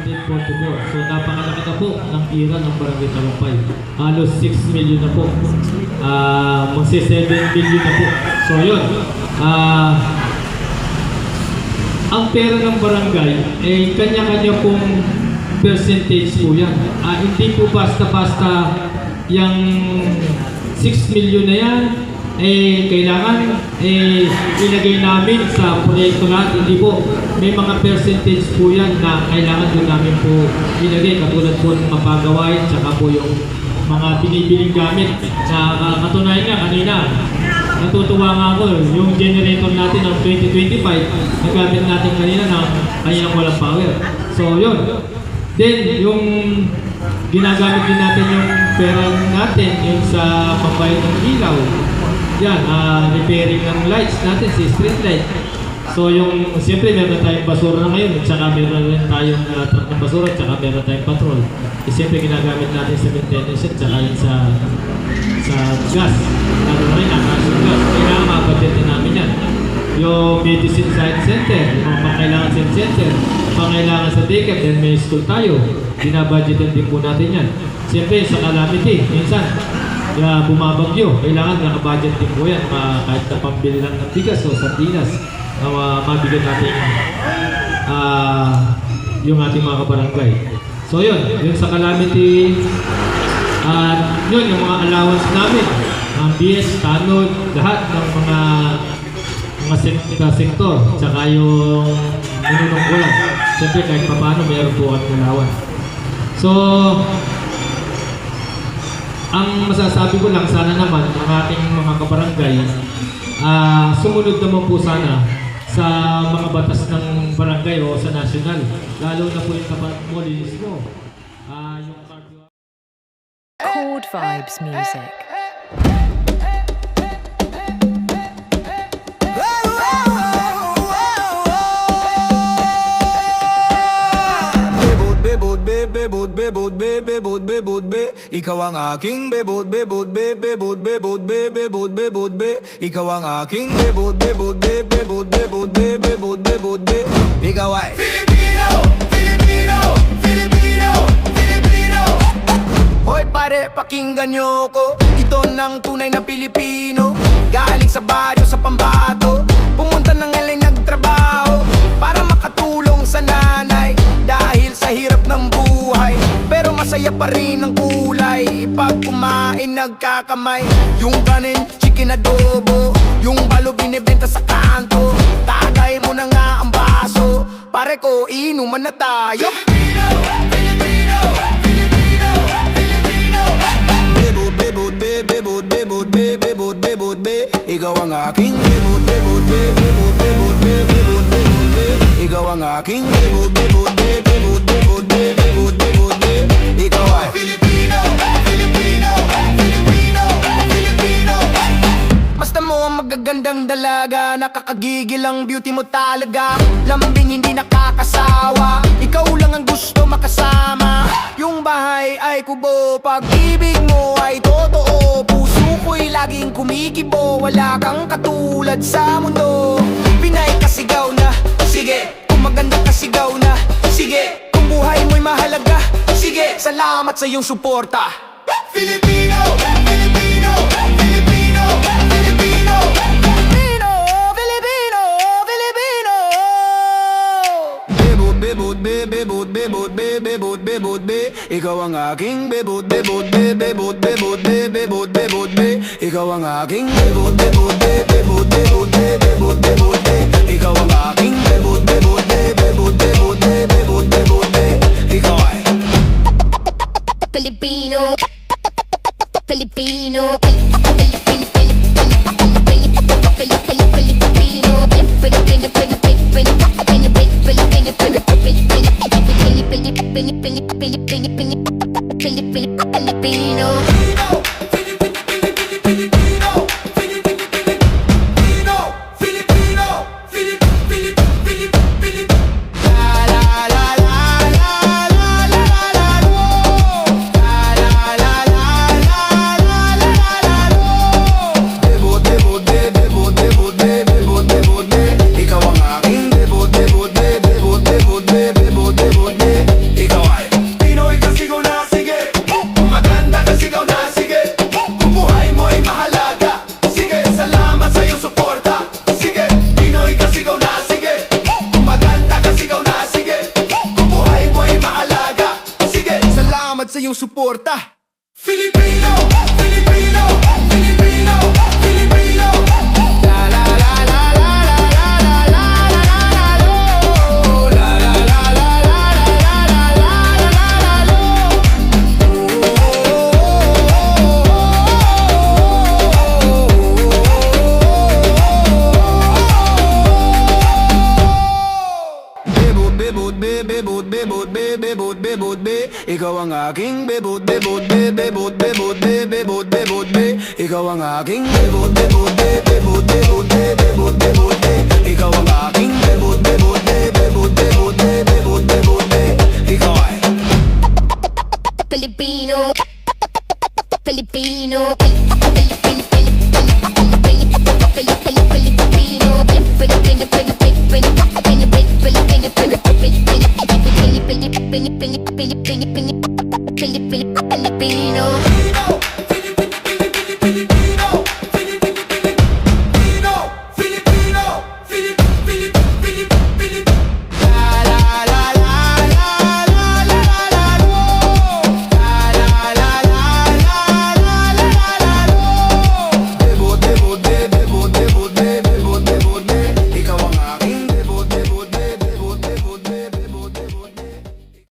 1944. So napakalaki na po ng ira ng Barangay Tagumpay. Halos 6 million na po. Magsi 7 billion na po. So yun. Ang pera ng barangay, kanya-kanya pong percentage po yan. Hindi po basta-basta yung 6 million na yan, kailangan ilagay namin sa proyekto lahat. Hindi po. May mga percentage po yan na kailangan doon namin po ilagay. Katulad po ng mapagawain, tsaka po yung mga binibiling gamit. Katunayan nga kanina, natutuwa nga ako, yung generator natin ng 2025, nagamit natin kanina ng kanyang walang power. So yun. Then, yung ginagamit din natin yung pera natin, yung sa pambayad ng ilaw. Yan, repairing ng lights natin, si street light. So yung, siyempre meron tayong basura na ngayon, tsaka meron rin tayong truck ng basura, tsaka meron tayong patrol. Siyempre ginagamit natin sa maintenance at tsaka yun sa gas. Lalo na rin, nakasyung gas. Kailangan mabudget na namin yan. Yung medicine science center, yung mga pangailangan sa center, pangailangan sa daycare, then may school tayo. Binabudgetan din po natin yan. Siyempre sa calamity, minsan, bumabagyo, kailangan nakabudget din po yan. Kahit na pambili lang ng bigas o sardinas, mabigyan natin yung ating mga kabarangay. So yun, yun sa calamity, yun yung mga allowance namin, ang BS, tanod, lahat ng mga sektor, tsaka yung ninunungkulan. Siyempre kahit pa paano mayroon po ang allowance. So, ang masasabi ko lang, sana naman ang ating mga kabarangay, sumunod naman po sana sa mga batas ng barangay o sa national. Lalo na po yung kapag-molinismo. Chord Vibes Music. Ikaw ang aking bebot, bebot, bebot, bebot, bebot, bebot, ikaw ang aking bebot, bebot, bebot, bebot, bebot, bebot, ikaw ay Filipino, Filipino, Filipino, Filipino. Hoy pare, pakinggan niyo ko. Ito ng tunay na Pilipino. Galing sa baryo sa Pambato, pumunta ng LA nagtrabaho para makatulong sa nanay dahil sa hirap ng buhay. Pero masaya pa rin ang kulay pag kumain nagkakamay. Yung kanin, chicken adobo, yung balo binibenta sa kanto. Tagay mo na nga ang baso, pare ko inuman na tayo. Filipino, Filipino, Filipino, Filipino. Bebot, bebot, bebot, bebot, bebot, bebot, ikaw ang aking bebot, bebot, bebot, bebot, bebot, bebot, ikaw ang aking bebot, bebot, bebot, bebot, bebot, bebot, ikaw ay Filipino, Filipino, Filipino, Filipino. Basta mo ang magagandang dalaga, nakakagigil ang beauty mo talaga. Lambing hindi nakakasawa, ikaw lang ang gusto makasama. Yung bahay ay kubo, pag-ibig mo ay totoo. Puso ko'y laging kumikibo, wala kang katulad sa mundo. Pinay kasigaw na, sige. Kung maganda kasigaw na, sige. Kung buhay mo'y mahalaga, sige. Salamat sa iyong suporta. Filipino, Filipino, Filipino, Filipino, Filipino, Filipino, Filipino. Bebot, bebot, bebot, bebot, bebot, bebot, ikaw ang aking bebot, bebot, bebot, bebot, bebot, bebot, ikaw ang aking bebot, bebot, bebot, bebot, bebot, bebot, ikaw ang aking bebot, bebot, bebot, bebot, bebot, bebot, ikaw ay Filipino, Filipino, salamat sa iyong suporta. Filipino, Filipino, Filipino, Filipino. La la la la la la la la la la la lo. La la la la la la la la la la lo. Bebot, bebot, bebot, bebot, bebot, be. Ikaw ang aking bebot, bebot, bebot, bebot, bebot, bebot, be. Ikaw ang aking bebot, bebot, bebot, bebot, bebot, bebot, be. Ikaw ang aking bebot, bebot, bebot, bebot, bebot, bebot, be. Ikaw ay Filipino, Filipino, Filipino.